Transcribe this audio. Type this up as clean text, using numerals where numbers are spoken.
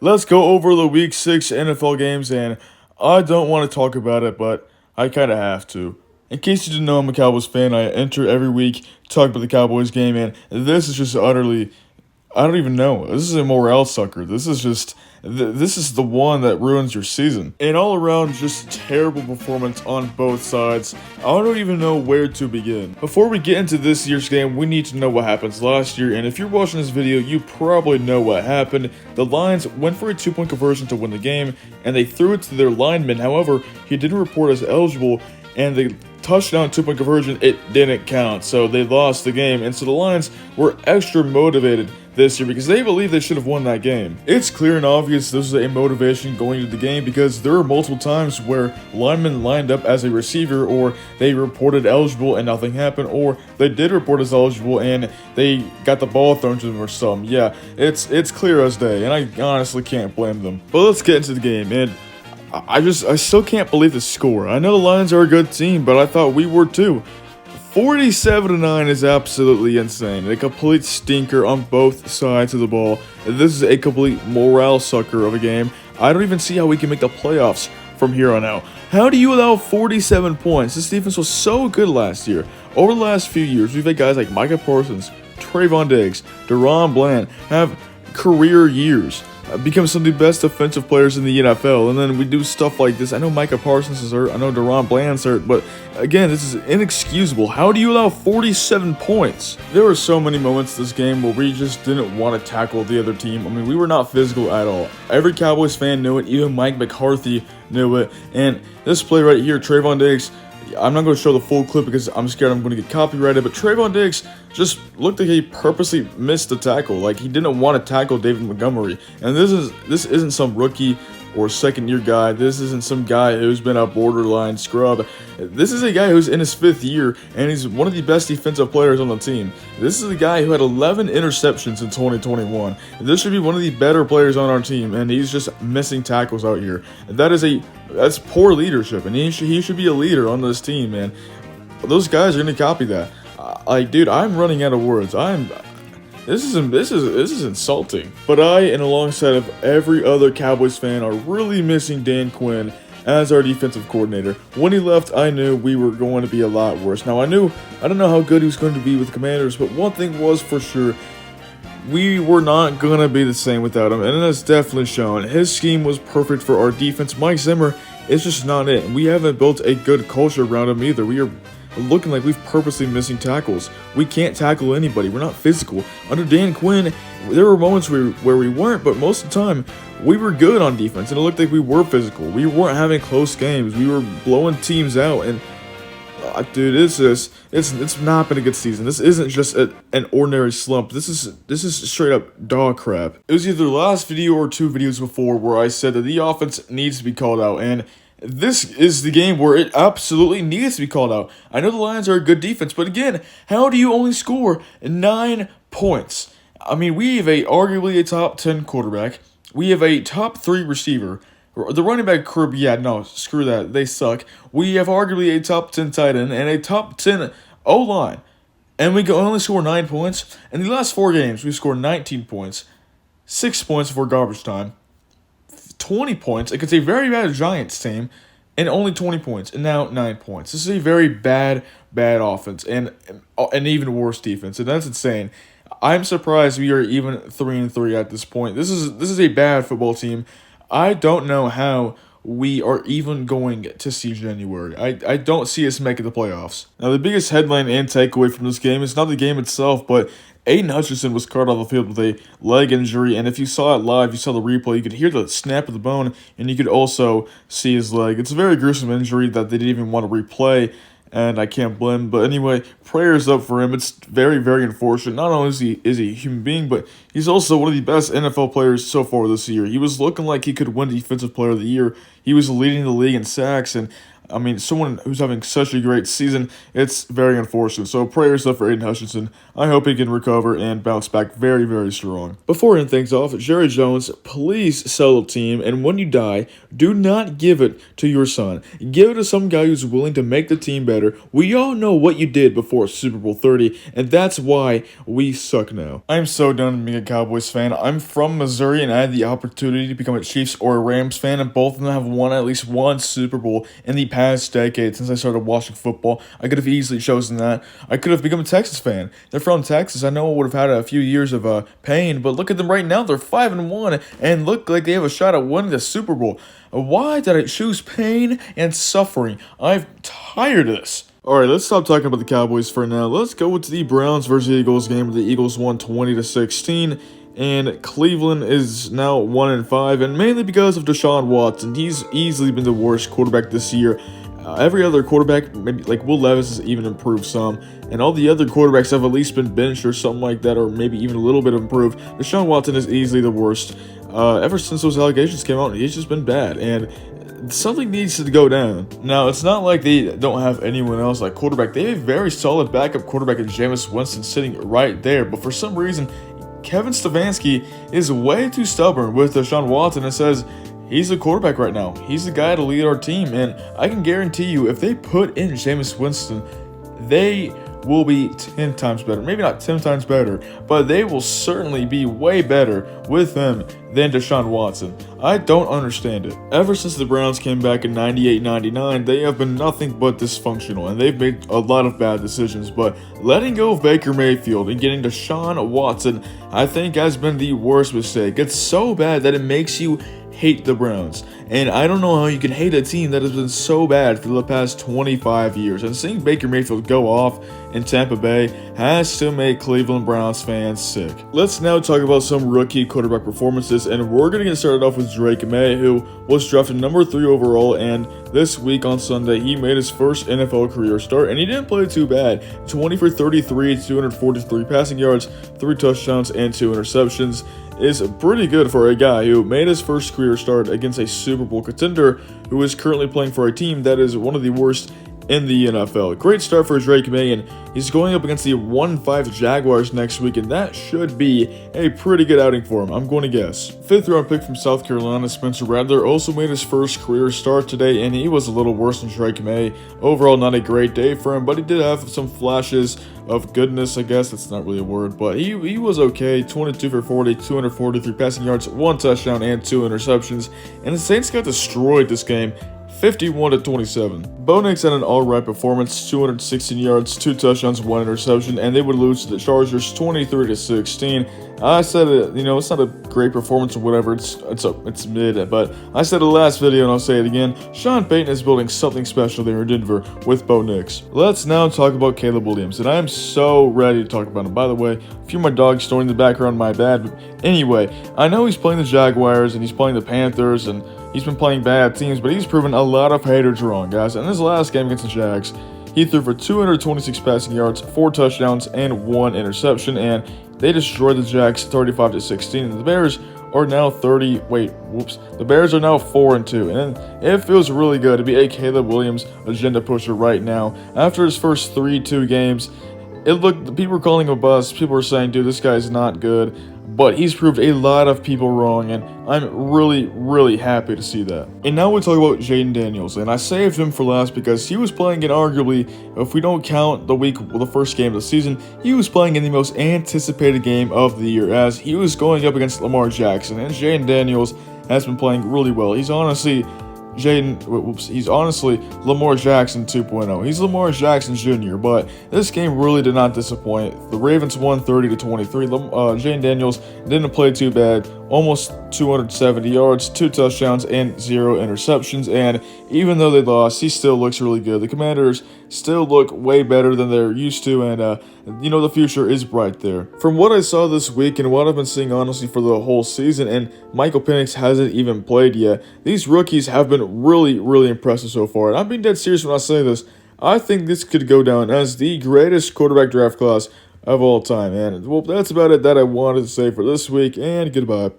let's go over the Week 6 NFL games, and I don't want to talk about it, but I kind of have to. In case you didn't know, I'm a Cowboys fan. I enter every week to talk about the Cowboys game, and this is just utterly I don't even know. This is a morale sucker. This is just this is the one that ruins your season. And all around, just terrible performance on both sides. I don't even know where to begin. Before we get into this year's game, we need to know what happens last year. And if you're watching this video, you probably know what happened. The Lions went for a 2-point conversion to win the game, and they threw it to their lineman. However, he didn't report as eligible, and the touchdown 2-point conversion, it didn't count. So they lost the game. And so the Lions were extra motivated this year because they believe they should have won that game. It's clear and obvious this was a motivation going into the game because there were multiple times where linemen lined up as a receiver, or they reported eligible and nothing happened, or they did report as eligible and they got the ball thrown to them or something. Yeah, it's clear as day, and I honestly can't blame them. But let's get into the game, and I still can't believe the score. I know the Lions are a good team, but I thought we were too. 47-9 is absolutely insane. A complete stinker on both sides of the ball. This is a complete morale sucker of a game. I don't even see how we can make the playoffs from here on out. How do you allow 47 points? This defense was so good last year. Over the last few years, we've had guys like Micah Parsons, Trayvon Diggs, DaRon Bland have career years. Become some of the best defensive players in the NFL, and then we do stuff like this. I know Micah Parsons is hurt, I know DaRon Bland's hurt, but again, this is inexcusable. How do you allow 47 points? There were so many moments this game where we just didn't want to tackle the other team. I mean, we were not physical at all. Every Cowboys fan knew it, even Mike McCarthy knew it, and this play right here, Trayvon Diggs, I'm not going to show the full clip because I'm scared I'm going to get copyrighted, but Trayvon Diggs just looked like he purposely missed the tackle. Like, he didn't want to tackle David Montgomery. And this isn't some rookie or second-year guy. This isn't some guy who's been a borderline scrub. This is a guy who's in his 5th year, and he's one of the best defensive players on the team. This is a guy who had 11 interceptions in 2021. This should be one of the better players on our team, and he's just missing tackles out here. That's poor leadership, and he should be a leader on this team, man. Those guys are going to copy that. Dude, I'm running out of words. This is insulting. But I, and alongside of every other Cowboys fan, are really missing Dan Quinn as our defensive coordinator. When he left, I knew we were going to be a lot worse. Now, I don't know how good he was going to be with the Commanders, but one thing was for sure, we were not going to be the same without him, and that's definitely shown. His scheme was perfect for our defense. Mike Zimmer is just not it, and we haven't built a good culture around him either. We are looking like we've purposely missing tackles. We can't tackle anybody. We're not physical. Under Dan Quinn, there were moments where we weren't, but most of the time, we were good on defense, and it looked like we were physical. We weren't having close games. We were blowing teams out, and dude, it's not been a good season. This isn't just an ordinary slump. This is straight up dog crap. It was either the last video or 2 videos before where I said that the offense needs to be called out, and this is the game where it absolutely needs to be called out. I know the Lions are a good defense, but again, how do you only score 9 points? I mean, we have arguably a top 10 quarterback. We have a top 3 receiver. The running back group, yeah, no, screw that. They suck. We have arguably a top 10 tight end and a top 10 O-line. And we can only score 9 points. In the last 4 games, we scored 19 points, 6 points for garbage time, 20 points against a very bad Giants team, and only 20 points, and now 9 points. This is a very bad offense, and an even worse defense, and that's insane. I'm surprised we are even 3-3 at this point. This is a bad football team. I don't know how we are even going to see January. I don't see us making the playoffs. Now, the biggest headline and takeaway from this game is not the game itself, but Aiden Hutchinson was carted off the field with a leg injury, and if you saw it live, you saw the replay, you could hear the snap of the bone, and you could also see his leg. It's a very gruesome injury that they didn't even want to replay, and I can't blame him. But anyway, prayers up for him. It's very, very unfortunate. Not only is he a human being, but he's also one of the best NFL players so far this year. He was looking like he could win Defensive Player of the Year. He was leading the league in sacks, and I mean, someone who's having such a great season, it's very unfortunate. So prayers up for Aiden Hutchinson. I hope he can recover and bounce back very, very strong. Before ending things off, Jerry Jones, please sell the team, and when you die, do not give it to your son. Give it to some guy who's willing to make the team better. We all know what you did before Super Bowl 30, and that's why we suck now. I'm so done being a Cowboys fan. I'm from Missouri, and I had the opportunity to become a Chiefs or a Rams fan, and both of them have won at least one Super Bowl in the past decade since I started watching football. I could have easily chosen that. I could have become a Texas fan. They're from Texas. I know I would have had a few years of pain, but look at them right now. They're 5-1 and look like they have a shot at winning the Super Bowl. Why did I choose pain and suffering? I'm tired of this. Alright, let's stop talking about the Cowboys for now. Let's go with the Browns versus Eagles game where the Eagles won 20-16. And Cleveland is now 1-5, and mainly because of Deshaun Watson. He's easily been the worst quarterback this year. Every other quarterback, maybe like Will Levis, has even improved some, and all the other quarterbacks have at least been benched or something like that, or maybe even a little bit improved. Deshaun Watson is easily the worst. Ever since those allegations came out, he's just been bad, and something needs to go down. Now, it's not like they don't have anyone else like quarterback. They have a very solid backup quarterback in Jameis Winston sitting right there, but for some reason, Kevin Stefanski is way too stubborn with Deshaun Watson and says he's the quarterback right now. He's the guy to lead our team, and I can guarantee you if they put in Jameis Winston, they will be 10 times better. Maybe not 10 times better, but they will certainly be way better with him than Deshaun Watson. I don't understand it. Ever since the Browns came back in 98-99, they have been nothing but dysfunctional, and they've made a lot of bad decisions, but letting go of Baker Mayfield and getting Deshaun Watson, I think has been the worst mistake. It's so bad that it makes you hate the Browns, and I don't know how you can hate a team that has been so bad for the past 25 years, and seeing Baker Mayfield go off in Tampa Bay has to make Cleveland Browns fans sick. Let's now talk about some rookie quarterback performances, and we're going to get started off with Drake May, who was drafted number 3 overall, and this week on Sunday, he made his first NFL career start, and he didn't play too bad. 20 for 33, 243 passing yards, 3 touchdowns, and 2 interceptions is pretty good for a guy who made his first career start against a Super Bowl contender who is currently playing for a team that is one of the worst in the NFL. Great start for Drake May, and he's going up against the 1-5 Jaguars next week, and that should be a pretty good outing for him, I'm going to guess. 5th round pick from South Carolina, Spencer Rattler, also made his first career start today, and he was a little worse than Drake May. Overall, not a great day for him, but he did have some flashes of goodness, I guess. That's not really a word, but he was okay. 22 for 40, 243 passing yards, 1 touchdown, and 2 interceptions, and the Saints got destroyed this game, 51-27. Bo Nix had an alright performance, 216 yards, 2 touchdowns, 1 interception, and they would lose to the Chargers 23-16. I said it, it's not a great performance or whatever, it's mid, but I said it last video and I'll say it again. Sean Payton is building something special there in Denver with Bo Nix. Let's now talk about Caleb Williams, and I am so ready to talk about him. By the way, a few of my dogs snoring in the background, my bad, but anyway, I know he's playing the Jaguars and he's playing the Panthers and he's been playing bad teams, but he's proven a lot of haters wrong, guys. In his last game against the Jags, he threw for 226 passing yards, 4 touchdowns, and 1 interception, and they destroyed the Jags 35-16. And the Bears are now the Bears are now 4-2, and it feels really good to be a Caleb Williams agenda pusher right now. After his first 3-2 games, people were calling him a bust. People were saying, dude, this guy's not good. But he's proved a lot of people wrong, and I'm really, really happy to see that. And now we'll talk about Jaden Daniels, and I saved him for last because he was playing in arguably, if we don't count the first game of the season, he was playing in the most anticipated game of the year, as he was going up against Lamar Jackson, and Jaden Daniels has been playing really well. He's honestly Lamar Jackson 2.0. He's Lamar Jackson Jr., but this game really did not disappoint. The Ravens won 30-23. Jaden Daniels didn't play too bad. Almost 270 yards, 2 touchdowns, and 0 interceptions. And even though they lost, he still looks really good. The Commanders still look way better than they're used to, and the future is bright there. From what I saw this week and what I've been seeing honestly for the whole season, and Michael Penix hasn't even played yet, these rookies have been really, really impressive so far. And I'm being dead serious when I say this. I think this could go down as the greatest quarterback draft class of all time. And well, that's about it that I wanted to say for this week, and goodbye.